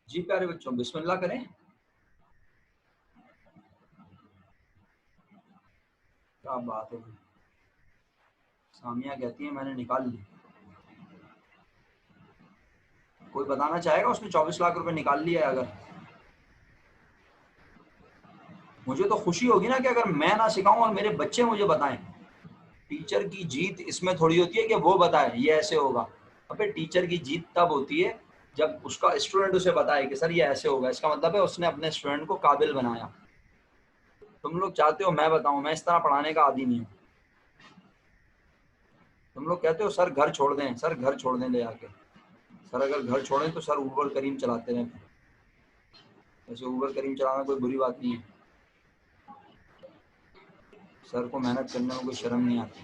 जी प्यारे बच्चों, बिस्मिल्लाह करें। क्या बात है। सामिया कहती है मैंने निकाल ली। कोई बताना चाहेगा उसने 24 लाख रुपए निकाल लिया है? अगर मुझे तो खुशी होगी ना कि अगर मैं ना सिखाऊं और मेरे बच्चे मुझे बताएं। टीचर की जीत इसमें थोड़ी होती है कि वो बताए ये ऐसे होगा। अबे टीचर की जीत तब होती है जब उसका स्टूडेंट उसे बताए कि सर ये ऐसे होगा। इसका मतलब है उसने अपने स्टूडेंट को काबिल बनाया। तुम लोग चाहते हो मैं बताऊं, मैं इस तरह पढ़ाने का आदी नहीं हूँ। तुम लोग कहते हो सर घर छोड़ दें, सर घर छोड़ दें ले आके। सर अगर घर छोड़ें तो सर ऊबर करीम चलाते रहें। वैसे ऊबर करीम चलाना कोई बुरी बात नहीं है। सर को मेहनत करने में कोई शर्म नहीं आती।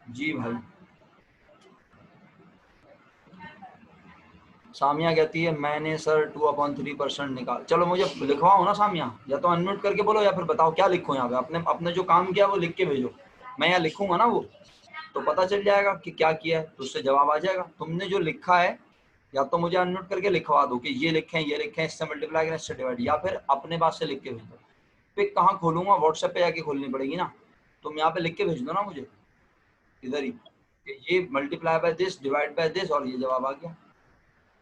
जी भाई। सामिया कहती है मैंने सर 2/3% निकाल। चलो मुझे लिखवाओ ना सामिया, या तो अनम्यूट करके बोलो या फिर बताओ क्या लिखो यहाँ पे। अपने अपने जो काम किया वो लिख के भेजो। मैं यहाँ लिखूंगा ना वो तो पता चल जाएगा कि क्या किया है, तो उससे जवाब आ जाएगा। तुमने जो लिखा है या तो मुझे अनम्यूट करके लिखवा दो कि ये लिखें, इससे मल्टीप्लाई करें, इससे डिवाइड, या फिर अपने पास से लिख के भेजो। फिर कहाँ खोलूंगा? व्हाट्सएप पे जाके खोलनी पड़ेगी ना। तुम यहाँ पे लिख के भेज दो ना मुझे इधर ही कि ये multiply by this divide by this, और ये जवाब आ गया।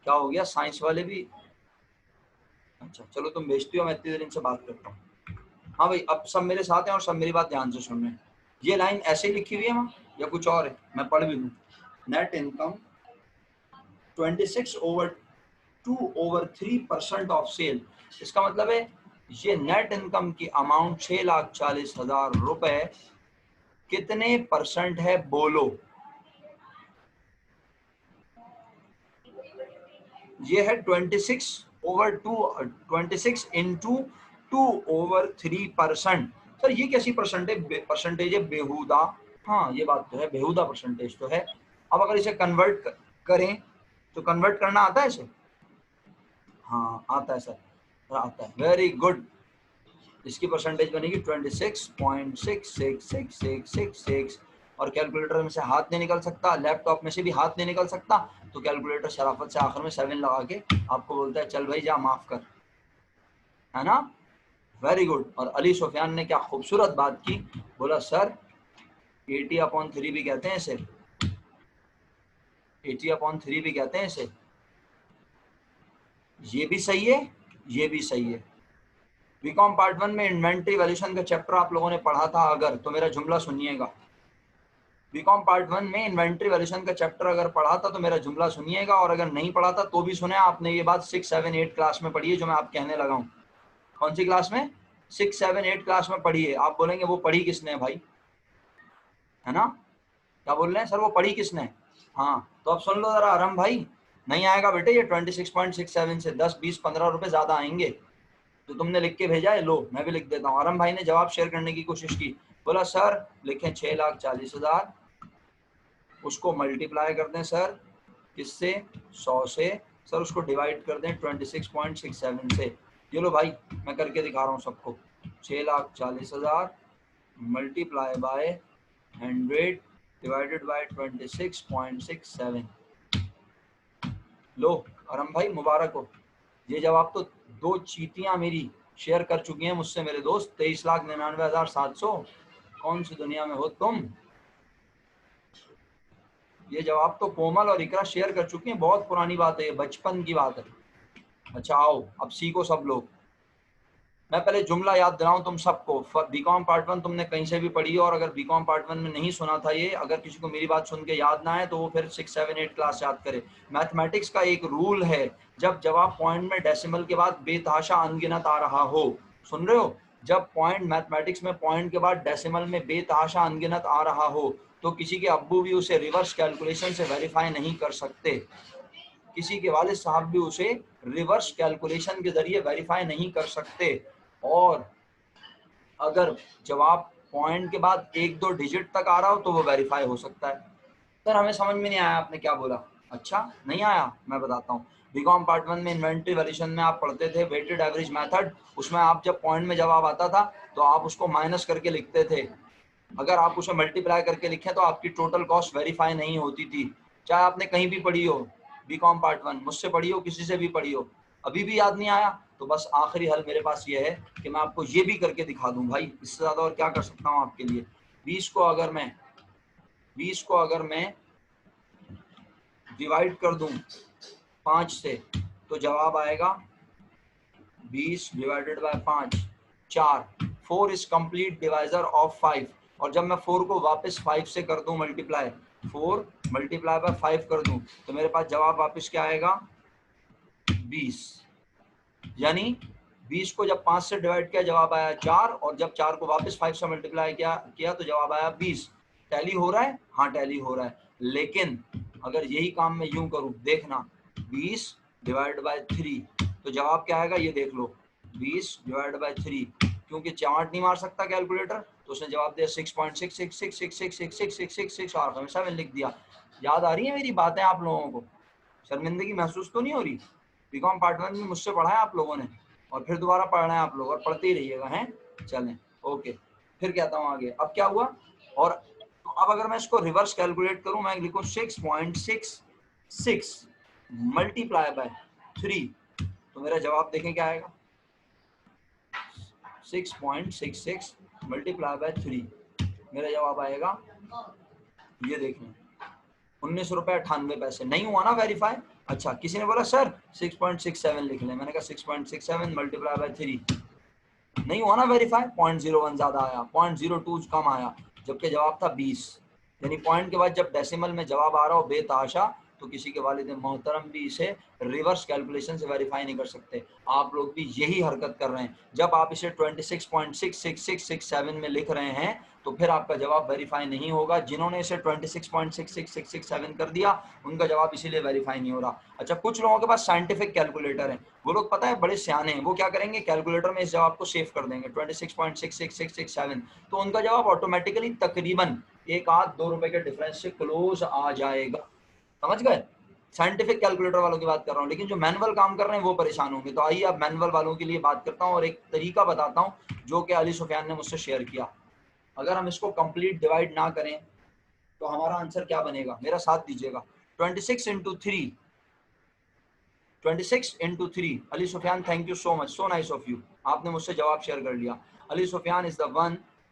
क्या हो गया? साइंस वाले भी। अच्छा चलो तुम भेजती हो, मैं इतनी देर इनसे बात करता हूँ। हाँ भाई, अब सब मेरे साथ हैं और सब मेरी बात ध्यान से सुन रहे हैं। ये लाइन ऐसे ही लिखी हुई है वहाँ या कुछ और है? मैं पढ़ भी लूँ। Net income 26/2/3% of sale. इसका मतलब है ये नेट इनकम की अमाउंट 6,40,000 रुपए कितने परसेंट है? बोलो। ये है 26 इंटू 2/3%। सर ये कैसी परसेंटेज है? बेहुदा। हाँ ये बात तो है, बेहुदा परसेंटेज तो है। अब अगर इसे कन्वर्ट करें तो कन्वर्ट करना आता है इसे? हाँ आता है सर, आता है। Very good. इसकी परसेंटेज बनेगी 26.666666 और कैलकुलेटर में से हाथ नहीं निकल सकता, लैपटॉप में से भी हाथ नहीं निकल सकता। तो कैलकुलेटर शराफत से आखिर में 7 लगा के आपको बोलता है चल भाई जा माफ कर, है ना? Very good. और अली सुफियान ने क्या खूबसूरत बात की, बोला सर 80/3 भी कहते हैं इसे, 80/3 भी कहते हैं इसे। ये भी सही है, ये भी सही है। बीकॉम पार्ट 1 में इन्वेंट्री वैल्यूएशन का चैप्टर आप लोगों ने पढ़ा था अगर, तो मेरा जुमला सुनिएगा। बीकॉम पार्ट 1 में इन्वेंट्री वैल्यूएशन का चैप्टर अगर पढ़ा था तो मेरा जुमला सुनिएगा, और अगर नहीं पढ़ा था तो भी सुने। आपने ये बात 6, 7, 8 क्लास में पढ़ी है जो मैं आप कहने लगा हूँ। कौन सी क्लास में? 6, 7, 8 क्लास में पढ़ी है। आप बोलेंगे वो पढ़ी किसने भाई, है ना? क्या बोल रहे हैं सर वो पढ़ी किसने? हाँ तो अब सुन लो जरा आरम भाई। नहीं आएगा बेटे ये 26.67 से 10, 20, 15 रुपए ज्यादा आएंगे। जो तुमने लिख के भेजा है लो मैं भी लिख देता हूँ। आरम भाई ने जवाब शेयर करने की कोशिश की, बोला सर लिखें 6,40,000, उसको मल्टीप्लाई कर दें सर किससे? 100 से। सर उसको डिवाइड कर दें 26.67 से। ये लो भाई मैं करके दिखा रहा हूँ सबको। 6,40,000 मल्टीप्लाई बाय 100 डिवाइडेड बाय 26.67। लो अरम भाई मुबारक हो। ये जवाब तो 2 चीटियां मेरी शेयर कर चुकी हैं मुझसे मेरे दोस्त। 23,99,700। कौन सी दुनिया में हो तुम? ये जवाब तो कोमल और इकरा शेयर कर चुकी हैं। बहुत पुरानी बात है, ये बचपन की बात है। अच्छा आओ अब सीखो सब लोग। मैं पहले जुमला याद दिलाऊं तुम सबको। बीकॉम पार्ट 1 तुमने कहीं से भी पढ़ी हो, और अगर बीकॉम पार्ट 1 में नहीं सुना था ये, अगर किसी को मेरी बात सुन के याद ना है तो वो फिर 6, 7, 8 क्लास याद करे। मैथमेटिक्स का एक रूल है, जब जवाब पॉइंट में डेसिमल के बाद बेतहाशा अनगिनत आ रहा हो, सुन रहे हो? जब पॉइंट मैथमेटिक्स में पॉइंट के बाद डेसिमल में बेतहाशा अनगिनत आ रहा हो तो किसी के अब्बू भी उसे रिवर्स कैलकुलेशन से वेरीफाई नहीं कर सकते। किसी के वालिद साहब भी उसे रिवर्स कैलकुलेशन के जरिए वेरीफाई नहीं कर सकते। और अगर जवाब पॉइंट के बाद 1-2 डिजिट तक आ रहा हो तो वो वेरीफाई हो सकता है। सर हमें समझ में नहीं आया आपने क्या बोला। अच्छा नहीं आया, मैं बताता हूँ। बीकॉम पार्ट 1 में इन्वेंट्री वैल्यूएशन में आप पढ़ते थे वेटेड एवरेज मेथड। उसमें आप जब पॉइंट में जवाब आता था तो आप उसको माइनस करके लिखते थे। अगर आप उसे मल्टीप्लाई करके लिखें तो आपकी टोटल कॉस्ट वेरीफाई नहीं होती थी, चाहे आपने कहीं भी पढ़ी हो। बीकॉम पार्ट 1 मुझसे पढ़ी हो, किसी से भी पढ़ी हो, अभी भी याद नहीं आया तो बस आखिरी हल मेरे पास ये है कि मैं आपको ये भी करके दिखा दूं भाई, इससे ज़्यादा और क्या कर सकता हूँ आपके लिए। 20 को अगर मैं डिवाइड कर दूं 5 से तो जवाब आएगा 20 divided by 5 4। 4 is complete divisor of 5, और जब मैं 4 को वापस 5 से कर दूं मल्टीप्लाई, 4 मल्टीप्लाई बाय 5 कर दूं तो मेरे पास जवाब वापस क्या आएगा 20। यानी 20 को जब 5 से डिवाइड किया जवाब आया 4, और जब 4 को वापस 5 से मल्टीप्लाई किया तो जवाब आया 20। टैली हो रहा है? हाँ टैली हो रहा है। लेकिन अगर यही काम मैं यूं करूं, देखना 20 डिवाइड बाय 3 तो जवाब क्या आएगा ये देख लो, 20 डिवाइड बाय 3। क्योंकि चार्ट नहीं मार सकता कैलकुलेटर तो उसने जवाब दिया 6.6666666666 और हमें 7 लिख दिया। याद आ रही है मेरी बातें आप लोगों को? शर्मिंदगी महसूस तो नहीं हो रही? बीकॉम पार्ट 1 में मुझसे पढ़ा है आप लोगों ने और फिर दोबारा पढ़ना है आप लोग, और पढ़ते ही रहिएगा हैं। चलें ओके, फिर कहता हूँ आगे। अब क्या हुआ, और अब अगर मैं इसको रिवर्स कैलकुलेट करूं, मैं लिखूं 6.66 मल्टीप्लाई बाय 3 तो मेरा जवाब देखें क्या आएगा, 6.66 मल्टीप्लाई बाय 3 मेरा जवाब आएगा ये देखें 19 रुपये 98 पैसे। नहीं हुआ ना वेरीफाई? अच्छा, किसी ने बोला सर 6.67 लिख लें, मैंने कहा 6.67 मल्टीप्लाई बाय 3 नहीं हुआ ना वेरीफाई, 0.01 ज्यादा आया, 0.02 कम आया, जबकि जवाब था 20। यानी पॉइंट के बाद जब डेसिमल में जवाब आ रहा हो बेताशा तो किसी के वालिद मोहतरम भी इसे रिवर्स कैलकुलेशन से वेरीफाई नहीं कर सकते। आप लोग भी यही हरकत कर रहे हैं। जब आप इसे 26.66667 में लिख रहे हैं तो फिर आपका जवाब वेरीफाई नहीं होगा। जिन्होंने इसे 26.66667 कर दिया उनका जवाब इसीलिए वेरीफाई नहीं हो रहा। अच्छा, कुछ लोगों के पास साइंटिफिक कैलकुलेटर है, वो लोग पता है बड़े सियाने हैं, वो क्या करेंगे कैलकुलेटर में इस जवाब को सेव कर देंगे 26.66667, तो उनका जवाब ऑटोमेटिकली तकरीबन 1-2 रुपए के डिफरेंस से क्लोज आ जाएगा। समझ गए? साइंटिफिक कैलकुलेटर वालों की बात कर रहा हूँ, लेकिन जो मैनुअल काम कर रहे हैं वो परेशान होंगे। तो आइए अब मैनुअल वालों के लिए बात करता हूँ और एक तरीका बताता हूँ जो कि अली सुफियान ने मुझसे शेयर किया। अगर हम इसको कंप्लीट डिवाइड ना करें तो हमारा आंसर क्या बनेगा, मेरा साथ दीजिएगा। 26 into 3 Ali Sufiyan, thank you so much, so nice of you, आपने मुझसे जवाब शेयर कर लिया। Ali Sufiyan is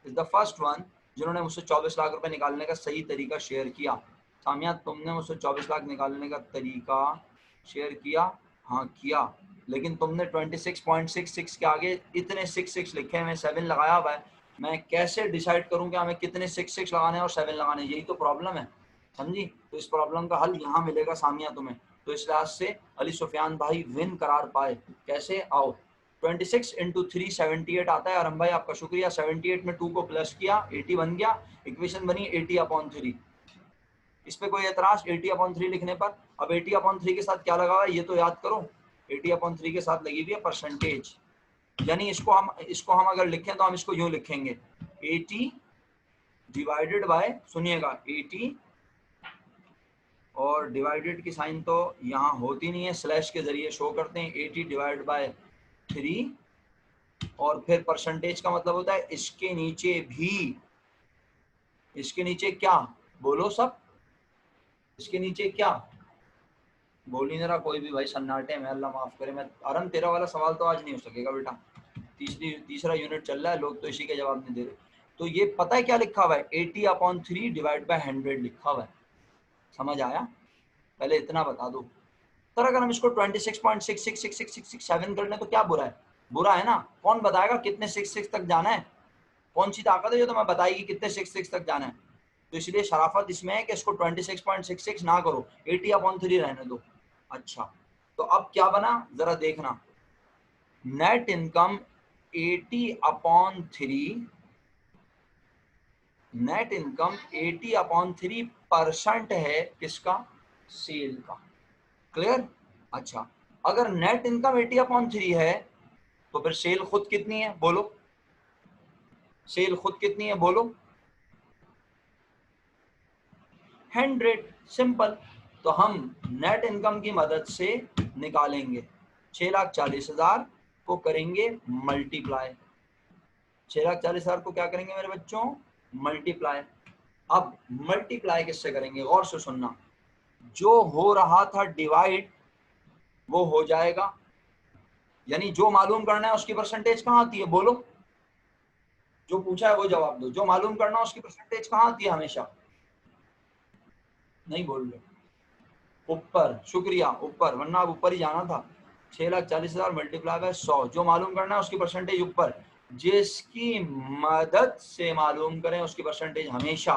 the first one जिन्होंने मुझसे 24 लाख रुपए निकालने का सही तरीका शेयर किया। सामिया, तुमने मुझसे 24 लाख निकालने का तरीका शेयर किया? हाँ किया, लेकिन तुमने 26.66 के आगे इतने 66 लिखे हैं, 7 लगाया हुआ है। मैं कैसे डिसाइड करूं कि हमें कितने 66 लगाने और 7 लगाने, यही तो प्रॉब्लम है, समझी? तो इस प्रॉब्लम का हल यहाँ मिलेगा सामिया तुम्हें। तो इस लिहाज से अली सुफियान भाई विन करार पाए। कैसे? आओ, 26 इंटू 3 78 आता है। आरम भाई आपका शुक्रिया, 78 में 2 को प्लस किया 80 बन गया, इक्वेशन बनी 80/3। इस पे कोई एतराज 80/3 लिखने पर? अब 80/3 के साथ क्या लगा हुआ है ये तो याद करो, 80/3 के साथ लगी हुई है परसेंटेज। यानी इसको हम अगर लिखें तो हम इसको यूं लिखेंगे 80 डिवाइडेड बाय, सुनिएगा 80, और डिवाइडेड की साइन तो यहाँ होती नहीं है, स्लैश के जरिए शो करते हैं 80 डिवाइड बाय 3, और फिर परसेंटेज का मतलब होता है इसके नीचे भी, इसके नीचे क्या बोलो सब, इसके नीचे क्या बोल ही नहीं रहा कोई भी भाई, सन्नाटे में, अल्लाह माफ करे। मैं अरम तेरा वाला सवाल तो आज नहीं हो सकेगा बेटा, तीसरा यूनिट चल रहा है, लोग तो इसी के जवाब नहीं दे रहे। तो ये पता है क्या लिखा हुआ है, 80/3 डिवाइड बाय 100 लिखा हुआ है। समझ आया? पहले इतना बता दो। सर अगर हम इसको 26.666667 कर लें तो क्या बुरा है? बुरा है ना? कौन बताएगा कितने 66 तक जाना है? कौन सी ताकत है जो तुम्हें बताएगी कितने 66 तक जाना है? तो इसलिए शराफत इसमें है कि इसको 26.66 ना करो, 80/3 रहने दो। अच्छा, तो अब क्या बना जरा देखना, नेट इनकम 80/3, नेट इनकम 80/3% है किसका? सेल का। क्लियर? अच्छा, अगर नेट इनकम 80/3 है तो फिर सेल खुद कितनी है बोलो? सेल खुद कितनी है बोलो? 100। सिंपल। तो हम नेट इनकम की मदद से निकालेंगे 6,40,000 को करेंगे मल्टीप्लाई, 6,40,000 को क्या करेंगे मेरे बच्चों? मल्टीप्लाई। अब मल्टीप्लाई किससे करेंगे? गौर से सुनना, जो हो रहा था डिवाइड वो हो जाएगा, यानी जो मालूम करना है उसकी परसेंटेज कहाँ आती है, बोलो, जो पूछा है वो जवाब दो, जो मालूम करना है उसकी परसेंटेज कहाँ आती है हमेशा, नहीं बोल रहे, ऊपर, शुक्रिया ऊपर, वरना आप ऊपर ही जाना था। 6,40,000 मल्टीप्लाई बाय 100, जो मालूम करना है उसकी परसेंटेज ऊपर, जिसकी मदद से मालूम करें उसकी परसेंटेज हमेशा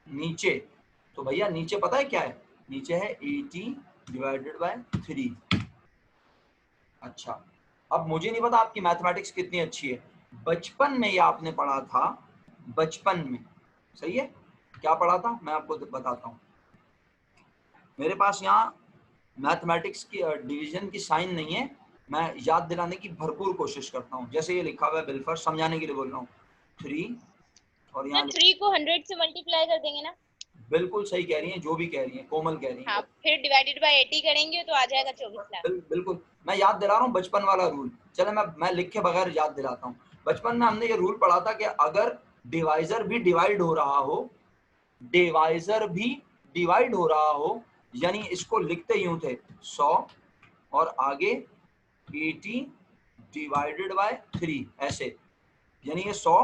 नीचे। तो भैया नीचे पता है क्या है, नीचे है 80 डिवाइडेड बाय 3। अच्छा, अब मुझे नहीं पता आपकी मैथमेटिक्स कितनी अच्छी है, बचपन में ये आपने पढ़ा था, बचपन में, सही है, क्या पढ़ा था मैं आपको बताता हूँ। मेरे पास यहाँ मैथमेटिक्स की डिवीजन की साइन नहीं है, मैं याद दिलाने की भरपूर कोशिश करता हूँ। जैसे ये लिखा हुआ है बिल्फर, समझाने के लिए बोल रहा हूँ, 3 और यहाँ 3 को 100 से मल्टीप्लाई कर देंगे ना। बिल्कुल सही कह रही हैं, जो भी कह रही हैं, कोमल कह रही हैं। हाँ, फिर डिवाइडेड बाय 80 करेंगे तो आ जाएगा 24 लाख। बिल्कुल, मैं याद दिला रहा हूँ बचपन वाला रूल। चले मैं लिख के बगैर याद दिलाता हूँ। बचपन में हमने ये रूल पढ़ा था कि अगर डिवाइजर भी डिवाइड हो रहा हो, डिवाइजर भी डिवाइड हो रहा हो, यानी इसको लिखते यूं थे 100 और आगे 80 डिवाइडेड बाय 3 ऐसे, यानी ये 100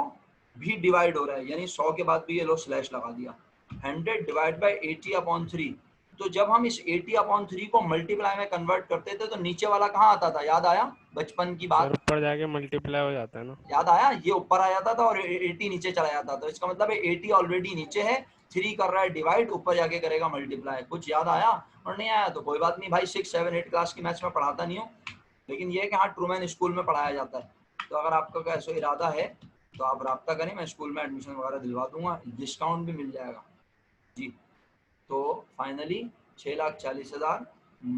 भी डिवाइड हो रहा है, यानी 100 के बाद भी ये लो स्लैश लगा दिया, 100 डिवाइड बाय 80/3। तो जब हम इस 80/3 को मल्टीप्लाई में कन्वर्ट करते थे तो नीचे वाला कहाँ आता था, याद आया बचपन की सर बात, ऊपर जाके मल्टीप्लाई हो जाता है ना। याद आया, ये ऊपर आ जाता था और 80 नीचे चला जाता था। इसका मतलब है 80 ऑलरेडी नीचे है, 3 कर रहा है डिवाइड, ऊपर जाके करेगा मल्टीप्लाई। कुछ याद आया, और नहीं आया तो कोई बात नहीं भाई, 6, 7, 8 क्लास की मैथ्स में पढ़ाता नहीं हूँ, लेकिन ये है कि हाँ ट्रूमैन स्कूल में पढ़ाया जाता है। तो अगर आपका ऐसा इरादा है तो आप रब्ता करें, मैं स्कूल में एडमिशन वगैरह दिलवा दूंगा, डिस्काउंट भी मिल जाएगा जी। तो फाइनली 6,40,000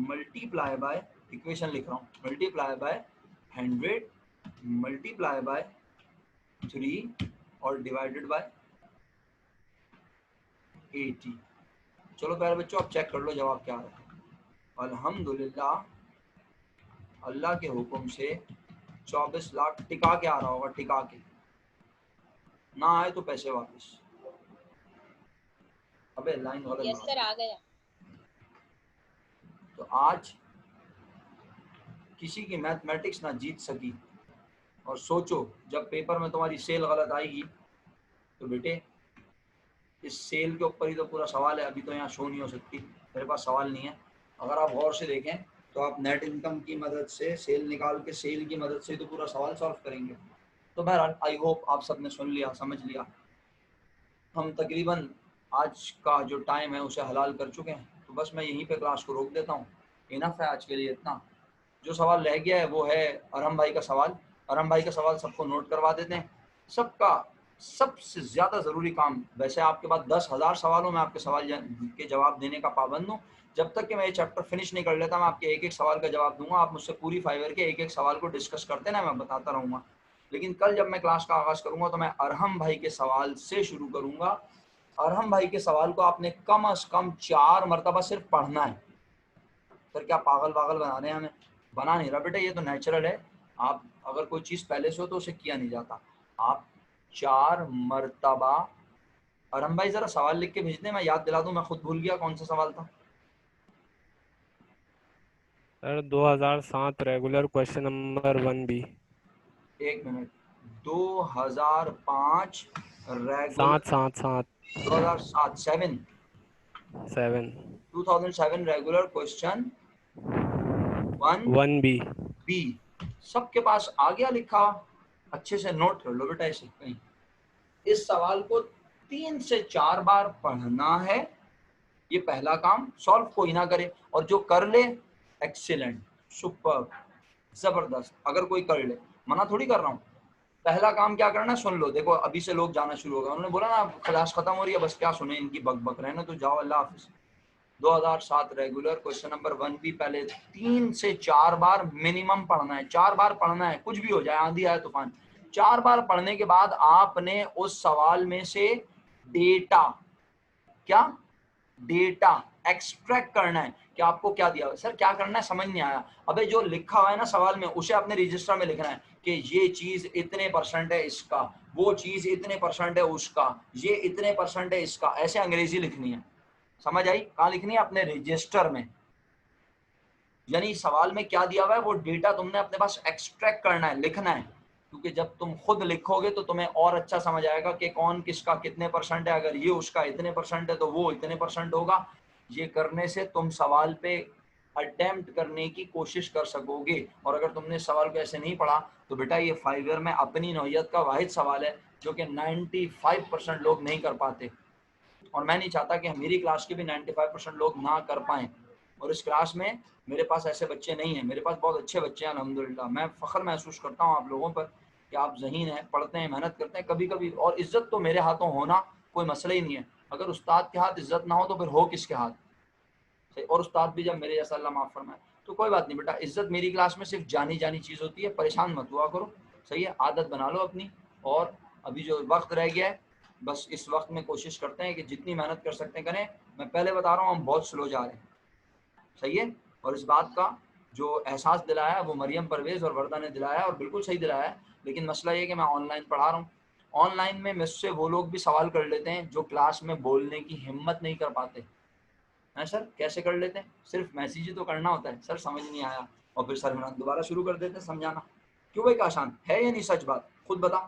मल्टीप्लाई बाय, इक्वेशन लिख रहा हूँ, मल्टीप्लाई बाय 100 मल्टीप्लाई बाय 3 और डिवाइडेड बाय 80। चलो प्यारे बच्चों अब चेक कर लो जवाब क्या आ रहा है। अल्हम्दुलिल्लाह, अल्लाह के हुक्म से 24 लाख टिका के आ रहा होगा, टिका के, ना आए तो पैसे वापस। अबे लाइन गलत यस सर, आ गया। तो आज किसी की मैथमेटिक्स ना जीत सकी, और सोचो जब पेपर में तुम्हारी सेल गलत आएगी तो बेटे इस सेल के ऊपर ही तो पूरा सवाल है। अभी तो यहाँ शो नहीं हो सकती, मेरे पास सवाल नहीं है। अगर आप गौर से देखें तो आप नेट इनकम की मदद से सेल निकाल के, सेल की मदद से तो पूरा सवाल सॉल्व करेंगे। तो बहरहाल आई होप आप सबने सुन लिया, समझ लिया। हम तकरीबन आज का जो टाइम है उसे हलाल कर चुके हैं, तो बस मैं यहीं पे क्लास को रोक देता हूँ। इनफ है आज के लिए इतना। जो सवाल रह गया है वो है अरहम भाई का सवाल। अरहम भाई का सवाल सबको नोट करवा देते हैं। सबका सबसे ज़्यादा ज़रूरी काम, वैसे आपके पास 10,000 सवाल हो, मैं आपके सवाल के जवाब देने का पाबंद हूँ। जब तक कि मैं ये चैप्टर फिनिश नहीं कर लेता मैं आपके एक एक सवाल का जवाब दूंगा। आप मुझसे पूरी फाइवर के एक एक सवाल को डिस्कस करते ना, मैं बताता रहूँगा। लेकिन कल जब मैं क्लास का आगाज़ करूँगा तो मैं अरहम भाई के सवाल से शुरू करूँगा। अरहम भाई के सवाल को आपने कम से कम 4 मरतबा सिर्फ पढ़ना है। फिर क्या पागल पागल बना रहे हैं हमें, बना नहीं रहा बेटा, ये तो नेचुरल है। आप अगर कोई चीज़ पहले से हो तो उसे किया नहीं जाता। आप 4 मरतबा, अरहम भाई ज़रा सवाल लिख के भेज दें, मैं याद दिला दूं, मैं खुद भूल गया कौन सा सवाल था। Sir 2007 regular question number 1B। 1 minute, 2005 regular, 7 2007 7 7 2007 regular question 1B। B. सबके पास आ गया लिखा, अच्छे से नोट कर लो बेटा इसे कहीं। इस सवाल को 3 से 4 बार पढ़ना है, ये पहला काम। सॉल्व कोई ना करे और जो कर ले एक्सीलेंट, सुपर, जबरदस्त। अगर कोई कर ले, मना थोड़ी कर रहा हूँ। पहला काम क्या करना है सुन लो। देखो अभी से लोग जाना शुरू हो गए, उन्होंने बोला ना क्लास खत्म हो रही है, बस क्या सुने इनकी बक बक, रहना तो जाओ, अल्लाह हाफिज। 2007 रेगुलर क्वेश्चन नंबर 1B पहले 3 से 4 बार मिनिमम पढ़ना है। 4 बार पढ़ना है, कुछ भी हो जाए, आंधी आए तूफान। 4 बार पढ़ने के बाद आपने उस सवाल में से डेटा, क्या डेटा एक्सट्रैक्ट करना है कि आपको क्या दिया हुआ है। सर क्या करना है समझ नहीं आया। अबे जो लिखा हुआ है ना सवाल में उसे अपने रजिस्टर में लिखना है कि ये चीज इतने % है इसका, वो चीज इतने % है उसका, ये इतने % है इसका, ऐसे अंग्रेजी लिखनी है। समझ आई? कहाँ लिखनी है? अपने रजिस्टर में। यानी सवाल में क्या दिया हुआ है वो डेटा तुमने अपने पास एक्सट्रैक्ट करना है, लिखना है, क्योंकि जब तुम खुद लिखोगे तो तुम्हें और अच्छा समझ आएगा कि कौन किसका कितने % है। अगर ये उसका इतने % है तो वो इतने % होगा। ये करने से तुम सवाल पे अटेम्प्ट करने की कोशिश कर सकोगे। और अगर तुमने सवाल को ऐसे नहीं पढ़ा तो बेटा ये 5 ईयर में अपनी नौयत का वाहिद सवाल है जो कि 95% लोग नहीं कर पाते। और मैं नहीं चाहता कि मेरी क्लास के भी 95% लोग ना कर पाएँ। और इस क्लास में मेरे पास ऐसे बच्चे नहीं हैं, मेरे पास बहुत अच्छे बच्चे हैं अल्हम्दुलिल्लाह। मैं फ़ख्र महसूस करता हूँ आप लोगों पर कि आप ज़हीन हैं, पढ़ते हैं, मेहनत करते हैं कभी-कभी। और इज़्ज़त तो मेरे हाथों होना कोई मसला ही नहीं है। अगर उस्ताद के हाथ इज़्ज़त ना हो तो फिर हो किसके हाथ? और उस्ताद भी जब मेरे जैसा अल्लाह माफ़ फरमाए। तो कोई बात नहीं बेटा, इज़्ज़त मेरी क्लास में सिर्फ जानी-जानी चीज़ होती है, परेशान मत हुआ करो, सही है? आदत बना लो अपनी। और अभी जो वक्त रह गया है बस इस वक्त में कोशिश करते हैं कि जितनी मेहनत कर सकते हैं करें। मैं पहले बता रहा हूँ हम बहुत स्लो जा रहे हैं, सही है? और इस बात का जो एहसास दिलाया है वो मरियम परवेज़ और वर्दा ने दिलाया है और बिल्कुल सही दिलाया है। लेकिन मसला ये है कि मैं ऑनलाइन पढ़ा रहा हूँ। ऑनलाइन में मुझसे वो लोग भी सवाल कर लेते हैं जो क्लास में बोलने की हिम्मत नहीं कर पाते हैं। सर कैसे कर लेते हैं? सिर्फ मैसेज ही तो करना होता है, सर समझ नहीं आया, और फिर सर इमरान दोबारा शुरू कर देते हैं समझाना। क्यों भाई? आसान है या नहीं? सच बात खुद बता।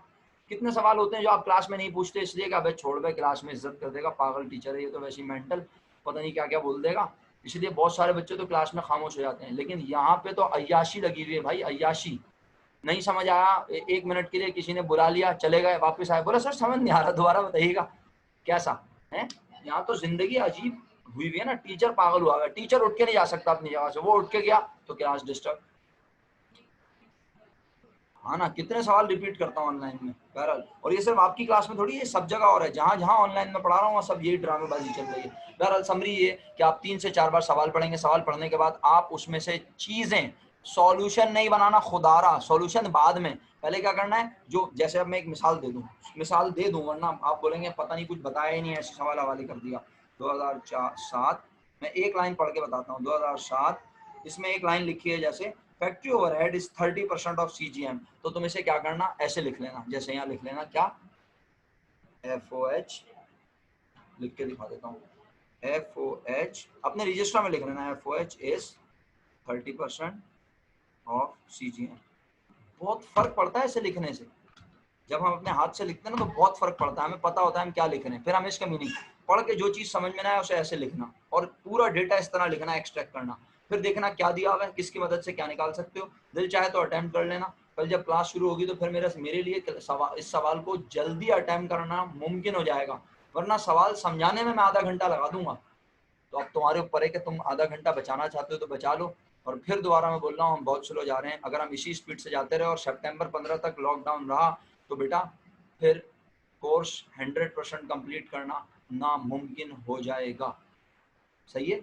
कितने सवाल होते हैं जो आप क्लास में नहीं पूछते इसलिए कि अबे छोड़ भाई, क्लास में इज्जत कर देगा, पागल टीचर है ये, तो वैसे ही मेंटल, पता नहीं क्या क्या बोल देगा। इसलिए बहुत सारे बच्चे तो क्लास में खामोश हो जाते हैं। लेकिन यहाँ पे तो अय्याशी लगी हुई है भाई, अय्याशी। नहीं समझ आया, 1 मिनट के लिए किसी ने बुला लिया, चले गए, वापस आए, बोला सर समझ नहीं आ रहा, दोबारा बताइएगा। कैसा है? यहाँ तो जिंदगी अजीब हुई हुई है ना। टीचर पागल हुआ है, टीचर उठ के नहीं जा सकता अपनी जगह से, वो उठ के गया तो क्लास डिस्टर्ब। हाँ ना, कितने सवाल रिपीट करता हूँ ऑनलाइन में बहरहाल। और ये सिर्फ आपकी क्लास में थोड़ी, ये सब जगह और है। जहाँ जहाँ ऑनलाइन में पढ़ा रहा हूँ वहाँ सब यही ड्रामेबाजी चल रही है। बहरहाल समरी ये कि आप 3 से 4 बार सवाल पढ़ेंगे। सवाल पढ़ने के बाद आप उसमें से चीज़ें, सॉल्यूशन नहीं बनाना खुदारा, सॉल्यूशन बाद में। पहले क्या करना है, जो जैसे अब मैं एक मिसाल दे दूँ वरना आप बोलेंगे पता नहीं कुछ बताया ही नहीं, ऐसे सवाल हवाले कर दिया। 2007 मैं एक लाइन पढ़ के बताता हूँ। 2007 इसमें एक लाइन लिखी है जैसे factory overhead is 30% of CGM। तो तुम इसे क्या करना, ऐसे लिख लेना, जैसे यहाँ लिख लेना क्या, FOH लिख के दिखा देता हूँ। FOH अपने रजिस्टर में लिख लेना, FOH इज 30% ऑफ CGM। बहुत फर्क पड़ता है इसे लिखने से। जब हम अपने हाथ से लिखते हैं ना तो बहुत फर्क पड़ता है, हमें पता होता है हम क्या लिख रहे हैं। फिर हमें इसका मीनिंग पढ़ के जो चीज़ समझ में ना आए उसे ऐसे लिखना और पूरा डेटा इस तरह लिखना, एक्सट्रैक्ट करना। फिर देखना क्या दिया हुआ है, किसकी मदद से क्या निकाल सकते हो। दिल चाहे तो अटैम्प्ट कर लेना। कल जब क्लास शुरू होगी तो फिर मेरे लिए इस सवाल को जल्दी अटैम्प्ट करना मुमकिन हो जाएगा, वरना सवाल समझाने में मैं आधा घंटा लगा दूंगा। तो अब तुम्हारे ऊपर है कि तुम आधा घंटा बचाना चाहते हो तो बचा लो। और फिर दोबारा मैं बोल रहा हूँ हम बहुत स्लो जा रहे हैं। अगर हम इसी स्पीड से जाते रहे और सितंबर 15 तक लॉकडाउन रहा तो बेटा फिर कोर्स 100% कंप्लीट करना नामुमकिन हो जाएगा, सही है?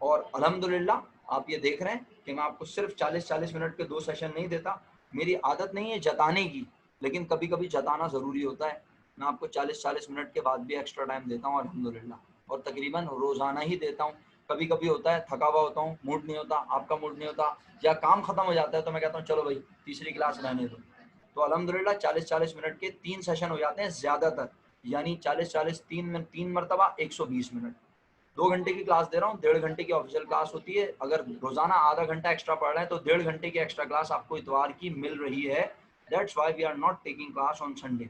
और अल्हम्दुलिल्लाह आप ये देख रहे हैं कि मैं आपको सिर्फ 40-40 मिनट के 2 सेशन नहीं देता। मेरी आदत नहीं है जताने की, लेकिन कभी कभी जताना ज़रूरी होता है। मैं आपको 40-40 मिनट के बाद भी एक्स्ट्रा टाइम देता हूँ अल्हम्दुलिल्लाह, और तकरीबन रोज़ाना ही देता हूँ। कभी कभी होता है थका हुआ होता हूँ, मूड नहीं होता, आपका मूड नहीं होता, या काम ख़त्म हो जाता है तो मैं कहता हूँ चलो भाई तीसरी क्लास रहने दो। तो अल्हम्दुलिल्लाह 40-40 मिनट के 3 सेशन हो जाते हैं ज़्यादातर, यानी 40-40 3 मरतबा 120 मिनट। 2 घंटे की क्लास दे रहा हूँ, 1.5 घंटे की ऑफिशियल क्लास होती है। अगर रोजाना आधा घंटा एक्स्ट्रा पढ़ रहे हैं तो 1.5 घंटे की एक्स्ट्रा क्लास आपको इतवार की मिल रही है। That's why we are not taking class on Sunday.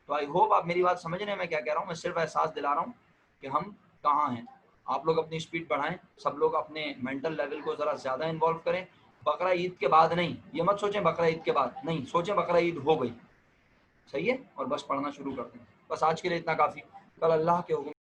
तो आई होप आप मेरी बात समझ रहे हैं मैं क्या कह रहा हूँ। मैं सिर्फ एहसास दिला रहा हूँ कि हम कहाँ हैं। आप लोग अपनी स्पीड बढ़ाएं, सब लोग अपने मेंटल लेवल को ज़रा ज़्यादा इन्वॉल्व करें। बकरा ईद के बाद नहीं, ये मत सोचें बकरा ईद के बाद, नहीं सोचें बकरा ईद हो गई, सही है? और बस पढ़ना शुरू कर दें। बस आज के लिए इतना काफ़ी। कल अल्लाह के हुक्म